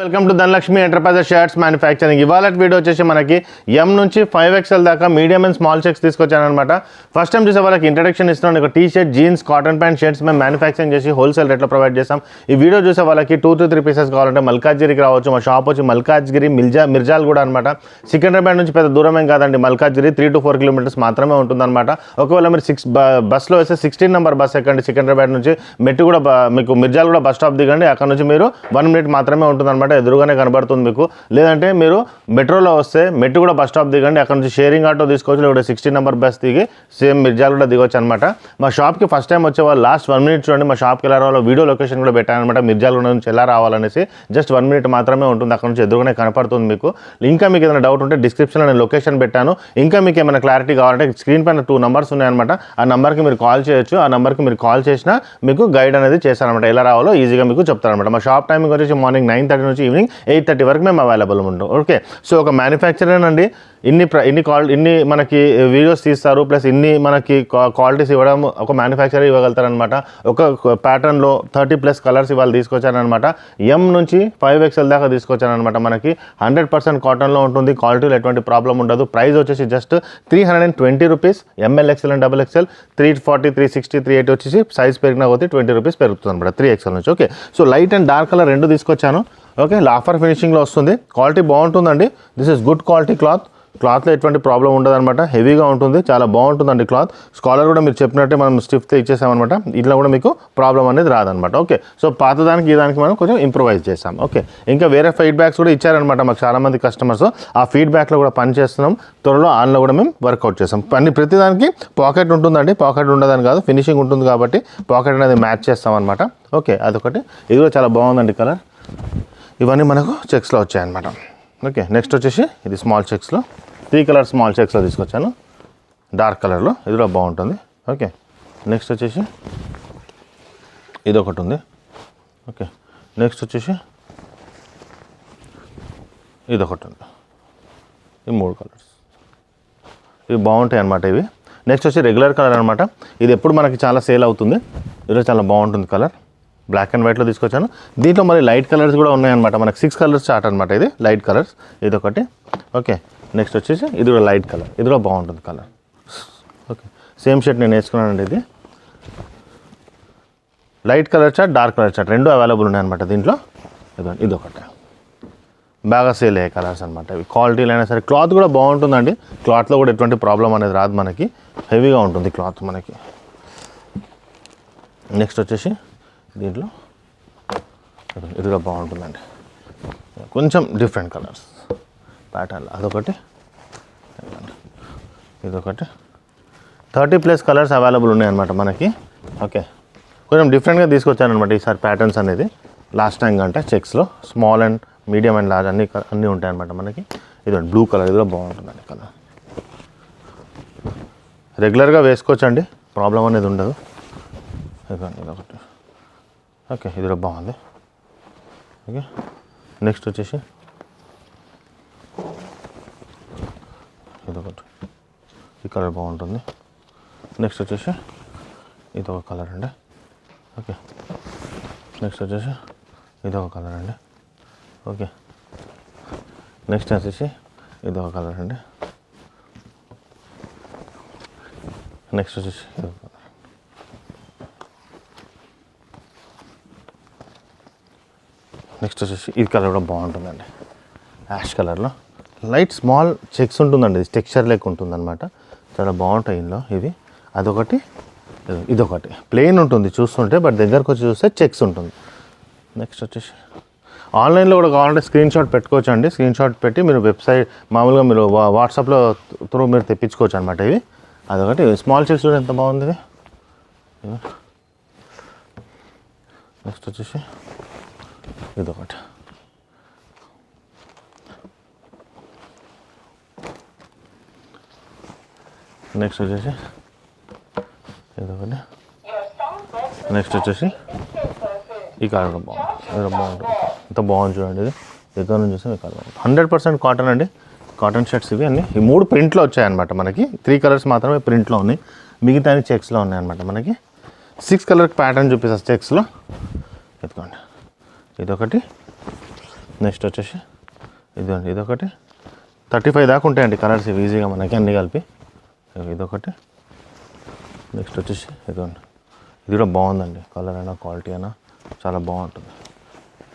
Welcome to Dhanalakshmi enterprises shirts manufacturing. ఇవాళ video వచ్చేసి మనకి ఎం నుంచి 5XL దాకా మీడియం అండ్ స్మాల్ చెక్స్ తీసుకొచ్చాను అనమాట. ఫస్ట్ టైం చూసే వాళ్ళకి ఇంట్రడక్షన్ ఇస్తున్నాను. ఒక T shirt, jeans, cotton pant shirts మేము మ్యానుఫ్యాక్చరింగ్ చేసి హోల్సేల్ రేట్లో ప్రొవైడ్ చేస్తాం. ఈ వీడియో చూసే వాళ్ళకి 2 to 3 పీసెస్ కావాలంటే మల్కాజ్గిరికి రావచ్చు. మా షాప్ వచ్చి మల్కాజ్గిరి మిర్జాల్ కూడా అనమాట. సికింద్రాబాద్ నుంచి పెద్ద దూరమేం కాదండి. మల్కాజ్గిరి 3 to 4 కిలోమీటర్స్ మాత్రమే ఉంటుందన్నమాట. ఒకవేళ మీరు బస్లో వేస్తే 16 నెంబర్ బస్ ఎక్కండి. సికింద్రాబాద్ నుంచి మెట్టు కూడా మీకు మిర్జాల్ కూడా బస్ స్టాప్ దిగండి. అక్కడ నుంచి మీరు 1 minute మాత్రమే ఉంటుందన్నమాట. ఎదురుగానే కనబడుతుంది మీకు. లేదంటే మీరు మెట్రోలో వస్తే మెట్టు కూడా బస్ స్టాప్ దిగండి. అక్కడ నుంచి షేరింగ్ ఆటో తీసుకోవచ్చు. లేకపోతే 16 నెంబర్ బస్ దిగి సేమ్ మిర్జాల్ కూడా దిగొచ్చు అనమాట. మా షాప్కి ఫస్ట్ టైం వచ్చే వాళ్ళు లాస్ట్ 1 minute చూడండి. మా షాప్కి ఎలా రావాలో వీడియో లొకేషన్ కూడా పెట్టాను అనమాట. మిర్జాల్ నుంచి ఎలా రావాలనేసి జస్ట్ 1 minute మాత్రమే ఉంటుంది. అక్కడ నుంచి ఎదురుగానే కనపడుతుంది మీకు. ఇంకా మీకు ఏదైనా డౌట్ ఉంటే డిస్క్రిప్షన్లో నేను లొకేషన్ పెట్టాను. ఇంకా మీకు ఏమైనా క్లారిటీ కావాలంటే స్క్రీన్ పైన 2 numbers ఉన్నాయన్నమాట. ఆ నెంబర్కి మీరు కాల్ చేయొచ్చు. ఆ నెంబర్కి మీరు కాల్ చేసినా మీకు గైడ్ అనేది చేస్తారనమాట. ఎలా రావాలో ఈజీగా మీకు చెప్తారనమాట. మా షాప్ టైమింగ్ వచ్చేసి మార్నింగ్ 9:30 నుంచి ఈవినింగ్ 8:30 వరకు మేము అవైలబుల్ ఉంటాం. ఓకే, సో ఒక మ్యానుఫ్యాక్చరర్ అండి ఇన్ని మనకి వీడియోస్ తీస్తారు, ప్లస్ ఇన్ని మనకి క్వాలిటీస్ ఇవ్వడం ఒక మ్యానుఫ్యాక్చరర్ ఇవ్వగలుగుతారనమాట. ఒక ప్యాటర్న్లో 30+ కలర్స్ ఇవాళ తీసుకొచ్చానమాట. ఎం నుంచి 5XL దాకా తీసుకొచ్చానమాట. మనకి 100% కాటన్లో ఉంటుంది. క్వాలిటీలో ఎటువంటి ప్రాబ్లం ఉండదు. ప్రైస్ వచ్చేసి just 320 rupees. ML, XL and XXL 340, 360, 380 వచ్చేసి సైజ్ పెరిగిన పోతే 20 రూపీస్ పెరుగుతుంది అనమాట 3XL నుంచి. Okay, so light and dark colour రెండు తీసుకొచ్చాను. ఓకే, లాఫర్ ఫినిషింగ్లో వస్తుంది. క్వాలిటీ బాగుంటుందండి. దిస్ ఇస్ గుడ్ క్వాలిటీ క్లాత్లో ఎటువంటి ప్రాబ్లం ఉండదు అనమాట. హెవీగా ఉంటుంది, చాలా బాగుంటుందండి క్లాత్. స్కాలర్ కూడా మీరు చెప్పినట్టే మనం స్టిఫ్తో ఇచ్చేసామన్నమాట. ఇట్లా కూడా మీకు ప్రాబ్లం అనేది రాదనమాట. ఓకే, సో పాతదానికి ఈ దానికి మనం కొంచెం ఇంప్రూవైజ్ చేసాం. ఓకే, ఇంకా వేరే ఫీడ్బ్యాక్స్ కూడా ఇచ్చారనమాట మాకు చాలామంది కస్టమర్స్. ఆ ఫీడ్బ్యాక్లో కూడా పని చేస్తున్నాం. త్వరలో ఆన్లో కూడా మేము వర్కౌట్ చేస్తాం. ప్రతిదానికి పాకెట్ ఉంటుందండి. పాకెట్ ఉండదని కాదు, ఫినిషింగ్ ఉంటుంది కాబట్టి పాకెట్ అనేది మ్యాచ్ చేస్తాం అనమాట. ఓకే, అదొకటి. ఇది కూడా చాలా బాగుందండి కలర్. ఇవన్నీ మనకు చెక్స్లో వచ్చాయన్నమాట. ఓకే, నెక్స్ట్ వచ్చేసి ఇది స్మాల్ చెక్స్లో 3 కలర్ స్మాల్ చెక్స్లో తీసుకొచ్చాను. డార్క్ కలర్లో ఇది కూడా బాగుంటుంది. ఓకే, నెక్స్ట్ వచ్చేసి ఇది ఒకటి ఉంది. ఓకే, నెక్స్ట్ వచ్చేసి ఇది ఒకటి ఉంది. ఈ 3 కలర్స్ ఇవి బాగుంటాయి అన్నమాట. ఇవి నెక్స్ట్ వచ్చి రెగ్యులర్ కలర్ అనమాట. ఇది ఎప్పుడు మనకి చాలా సేల్ అవుతుంది. ఇది చాలా బాగుంటుంది కలర్. బ్లాక్ అండ్ వైట్లో తీసుకొచ్చాను. దీంట్లో మరి లైట్ కలర్స్ కూడా ఉన్నాయన్నమాట. మనకి 6 కలర్స్ చార్ట్ అనమాట. ఇది లైట్ కలర్స్, ఇది ఒకటి. ఓకే, నెక్స్ట్ వచ్చేసి ఇది కూడా లైట్ కలర్. ఇది కూడా బాగుంటుంది కలర్. ఓకే, సేమ్ షర్ట్ నేను వేసుకున్నానండి. ఇది light colour chart, dark colour chart రెండు అవైలబుల్ ఉన్నాయన్నమాట దీంట్లో. ఇది ఒకటి బాగా సేల్ అయ్యే కలర్స్ అనమాట. ఇవి క్వాలిటీలు అయినా సరే క్లాత్ కూడా బాగుంటుందండి. క్లాత్లో కూడా ఎటువంటి ప్రాబ్లం అనేది రాదు మనకి. హెవీగా ఉంటుంది క్లాత్ మనకి. నెక్స్ట్ వచ్చేసి దీంట్లో ఇది కూడా బాగుంటుందండి. కొంచెం డిఫరెంట్ కలర్స్ ప్యాటర్న్. అదొకటి, ఇదొకటి. 30+ కలర్స్ అవైలబుల్ ఉన్నాయన్నమాట మనకి. ఓకే, కొంచెం డిఫరెంట్గా తీసుకొచ్చానమాట ఈసారి ప్యాటర్న్స్ అనేది. లాస్ట్ టైం కంటే చెక్స్లో small and medium and large అన్నీ ఉంటాయన్నమాట మనకి. ఇది బ్లూ కలర్, ఇది కూడా బాగుంటుందండి కలర్. రెగ్యులర్గా వేసుకోవచ్చండి, ప్రాబ్లం అనేది ఉండదు. ఇదొకటి. ఓకే, ఇది కూడా బాగుంది. ఓకే, నెక్స్ట్ వచ్చేసి ఇదొకటి. ఈ కలర్ బాగుంటుంది. నెక్స్ట్ వచ్చేసి ఇదొక కలర్ అండి. ఓకే, నెక్స్ట్ వచ్చేసి ఇదొక కలర్ అండి. ఓకే, నెక్స్ట్ వచ్చేసి ఇదొక కలర్ అండి. నెక్స్ట్ వచ్చేసి ఇదొక కలర్. నెక్స్ట్ వచ్చేసి ఈ కలర్ కూడా బాగుంటుందండి. యాష్ కలర్లో లైట్ స్మాల్ చెక్స్ ఉంటుందండి. ఇది టెక్స్చర్ లెక్క ఉంటుందన్నమాట. చాలా బాగుంటాయి ఇందులో ఇవి. అదొకటి, ఇదొకటి. ప్లెయిన్ ఉంటుంది చూస్తుంటే, బట్ దగ్గరకు వచ్చి చూస్తే చెక్స్ ఉంటుంది. నెక్స్ట్ వచ్చేసి ఆన్లైన్లో కూడా కావాలంటే స్క్రీన్ షాట్ పెట్టుకోవచ్చు అండి. స్క్రీన్ షాట్ పెట్టి మీరు వెబ్సైట్ మామూలుగా మీరు వాట్సాప్లో త్రూ మీరు తెప్పించుకోవచ్చు అనమాట ఇవి. అదొకటి. స్మాల్ చెక్స్ కూడా ఎంత బాగుంది ఇది. నెక్స్ట్ వచ్చేసి ఇదొకటి. నెక్స్ట్ వచ్చేసి ఇదొకటి. నెక్స్ట్ వచ్చేసి ఈ కలర్ బాగుంటుంది. ఇది బాగుంటుంది. ఇంత బాగుంది చూడండి. ఇది దగ్గర నుంచి చూస్తే ఈ కలర్ బాగుంటుంది. 100% కాటన్ అండి. కాటన్ షర్ట్స్ ఇవి అన్నీ. ఈ 3 ప్రింట్లో వచ్చాయన్నమాట మనకి. 3 కలర్స్ మాత్రమే ప్రింట్లో ఉన్నాయి. మిగతా చెక్స్లో ఉన్నాయన్నమాట మనకి. 6 కలర్ ప్యాటర్న్ చూపిస్తారు చెక్స్లో. ఎత్తుకోండి. ఇదొకటి, నెక్స్ట్ వచ్చేసి ఇదండి, ఇదొకటి 35 దాకా ఉంటాయండి కలర్స్ ఇవి ఈజీగా మనకి అన్నీ కలిపి. ఇదొకటి. నెక్స్ట్ వచ్చేసి ఇదండి, ఇది కూడా బాగుందండి, కలర్ అయినా క్వాలిటీ అయినా చాలా బాగుంటుంది.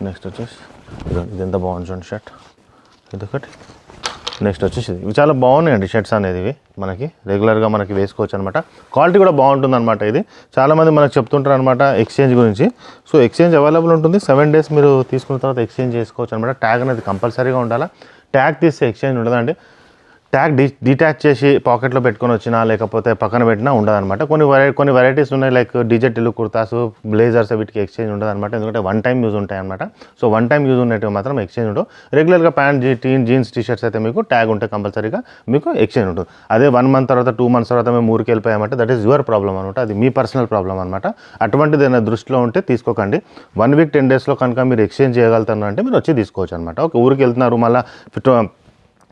నెక్స్ట్ వచ్చేసి ఇది ఎంత బాగుంది చూడండి షర్ట్, ఇదొకటి. నెక్స్ట్ వచ్చేసి ఇవి చాలా బాగున్నాయండి షర్ట్స్ అనేది, ఇవి మనకి రెగ్యులర్గా మనకి వేసుకోవచ్చు అనమాట. క్వాలిటీ కూడా బాగుంటుంది అనమాట. ఇది చాలామంది మనకు చెప్తుంటారు అనమాట ఎక్స్చేంజ్ గురించి. సో ఎక్స్చేంజ్ అవైలబుల్ ఉంటుంది, 7 days మీరు తీసుకున్న తర్వాత ఎక్స్చేంజ్ చేసుకోవచ్చు అనమాట. ట్యాగ్ అనేది కంపల్సరీగా ఉండాలా, ట్యాగ్ తీస్తే ఎక్స్చేంజ్ ఉండదండి. ట్యాగ్ డిటాచ్ చేసి పాకెట్లో పెట్టుకొని వచ్చినా లేకపోతే పక్కన పెట్టినా ఉండదన్నమాట. కొన్ని వెరైటీస్ ఉన్నాయి, like DJ Tillu kurtas, blazers, వీటికి ఎక్స్చేంజ్ ఉండదన్నమాట. ఎందుకంటే 1 time యూజ్ ఉంటాయి అనమాట. సో 1 time యూజ్ ఉన్నట్టు మాత్రం ఎక్స్చేంజ్ ఉండవు. రెగ్యులర్గా ప్యాంట్, జీన్స్, టీషర్ట్స్ అయితే మీకు ట్యాగ్ ఉంటే కంపల్సరీగా మీకు ఎక్స్చేంజ్ ఉంటుంది. అదే 1 month తర్వాత 2 months తర్వాత మేము ఊరికి వెళ్ళిపోయామంటే దట్ ఈస్ యువర్ ప్రాబ్లం అనమాట, అది మీ పర్సనల్ ప్రాబ్లం అనమాట. అటువంటిది ఏదైనా దృష్టిలో ఉంటే తీసుకోకండి. 1 week 10 daysలో కనుక మీరు ఎక్స్చేంజ్ చేయగలుగుతారు అంటే మీరు వచ్చి తీసుకోవచ్చు అనమాట. ఓకే, ఊరికి వెళ్తున్నారు, మళ్ళీ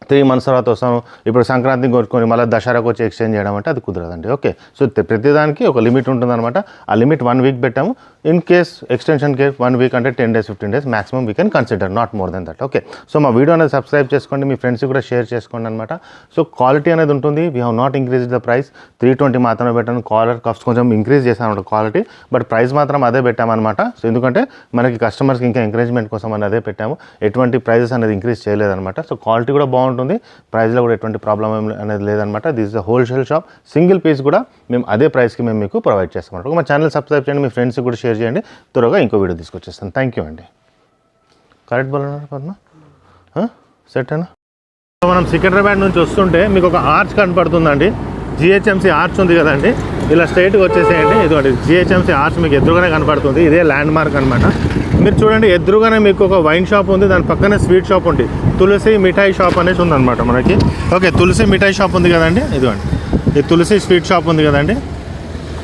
3 months తర్వాత వస్తాను, ఇప్పుడు సంక్రాంతికి కొట్టుకొని మళ్ళీ దసరాకు వచ్చి ఎక్స్చేంజ్ చేయడం అంటే అది కుదరదండి. ఓకే, సో ప్రతిదానికి ఒక లిమిట్ ఉంటుందన్నమాట. ఆ లిమిట్ 1 week పెట్టాము. In case extension case 1 week అంటే 10 days 15 days maximum we can consider, not more than that. Okay, so మా వీడియో అనేది సబ్స్క్రైబ్ చేసుకోండి, మీ ఫ్రెండ్స్కి కూడా షేర్ చేసుకోండి అనమాట. సో క్వాలిటీ అనేది ఉంటుంది. We have not increase the price, 320 మాత్రమే పెట్టాను. కాలర్ కఫ్స్ కొంచెం ఇంక్రీజ్ చేశాను అనమాట క్వాలిటీ, బట్ ప్రైస్ మాత్రం అదే పెట్టామన్నమాట. సో ఎందుకంటే మనకి కస్టమర్స్కి ఇంకా ఎంకరేజ్మెంట్ కోసం అని అదే పెట్టాము, ఎటువంటి ప్రైజెస్ అనేది ఇంక్రీజ్ చేయలేదన్నమాట. సో క్వాలిటీ కూడా బాగుంటుంది, ప్రైస్లో కూడా ఎటువంటి ప్రాబ్లం అనేది లేదనమాట. This is a wholesale shop, single piece కూడా మేము అదే ప్రైస్కి మేము మీకు ప్రొవైడ్ చేస్తాం. మా ఛానల్ సబ్స్క్రైబ్ చేయండి, మీ ఫ్రెండ్స్కి కూడా షేర్ చేయండి. త్వరగా ఇంకో వీడియో తీసుకొచ్చేస్తాను. థ్యాంక్ యూ అండి. కరెక్ట్ బోలన్నారు పద్మ, సెట్ అయినా. మనం సికింద్రాబాద్ నుంచి వస్తుంటే మీకు ఒక ఆర్చ్ కనపడుతుందండి, జిహెచ్ఎంసీ ఆర్చ్ ఉంది కదండి, ఇలా స్ట్రైట్గా వచ్చేసేయండి. ఇదిగోండి జిహెచ్ఎంసీ ఆర్చ్ మీకు ఎదురుగానే కనపడుతుంది, ఇదే ల్యాండ్ మార్క్ అనమాట. మీరు చూడండి ఎదురుగానే మీకు ఒక వైన్ షాప్ ఉంది, దాని పక్కనే స్వీట్ షాప్ ఉంది, తులసి మిఠాయి షాప్ అనేసి ఉందన్నమాట మనకి. ఓకే, తులసి మిఠాయి షాప్ ఉంది కదండి, ఇదిగోండి ఈ తులసి స్వీట్ షాప్ ఉంది కదండి,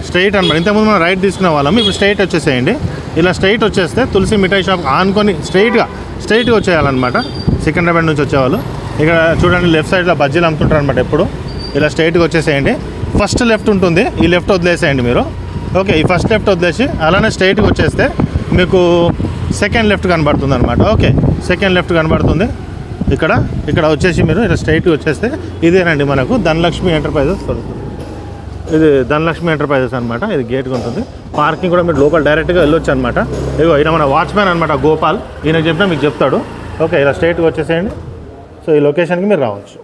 స్ట్రైట్ అనమాట. ఇంతకుముందు మనం రైట్ తీసుకునే వాళ్ళం, ఇప్పుడు స్ట్రైట్ వచ్చేసేయండి. ఇలా స్ట్రైట్ వచ్చేస్తే తులసి మిఠాయి షాప్ ఆనుకొని స్ట్రైట్గా వచ్చేయాలన్నమాట. సికింద్రాబాద్ నుంచి వచ్చేవాళ్ళు ఇక్కడ చూడండి లెఫ్ట్ సైడ్లో బజ్జీలు అమ్ముతుంటారు అనమాట ఎప్పుడు. ఇలా స్ట్రైట్గా వచ్చేసేయండి, ఫస్ట్ లెఫ్ట్ ఉంటుంది, ఈ లెఫ్ట్ వదిలేసేయండి మీరు. ఓకే, ఈ ఫస్ట్ లెఫ్ట్ వదిలేసి అలానే స్ట్రైట్గా వచ్చేస్తే మీకు సెకండ్ లెఫ్ట్ కనబడుతుంది అనమాట. ఓకే, సెకండ్ లెఫ్ట్ కనబడుతుంది ఇక్కడ వచ్చేసి మీరు ఇలా స్ట్రైట్గా వచ్చేస్తే ఇదేనండి మనకు ధనలక్ష్మి ఎంటర్ప్రైజెస్. ఇది ధనలక్ష్మి ఎంటర్ప్రైజెస్ అనమాట. ఇది గేట్గా ఉంటుంది, పార్కింగ్ కూడా మీరు లోపల డైరెక్ట్గా వెళ్ళొచ్చు అనమాట. ఇగో ఈయన మన వాచ్మ్యాన్ అనమాట గోపాల్, ఈయనకు చెప్పినా మీకు చెప్తాడు. ఓకే, ఇలా స్ట్రైట్గా వచ్చేసేయండి. సో ఈ లొకేషన్కి మీరు రావచ్చు.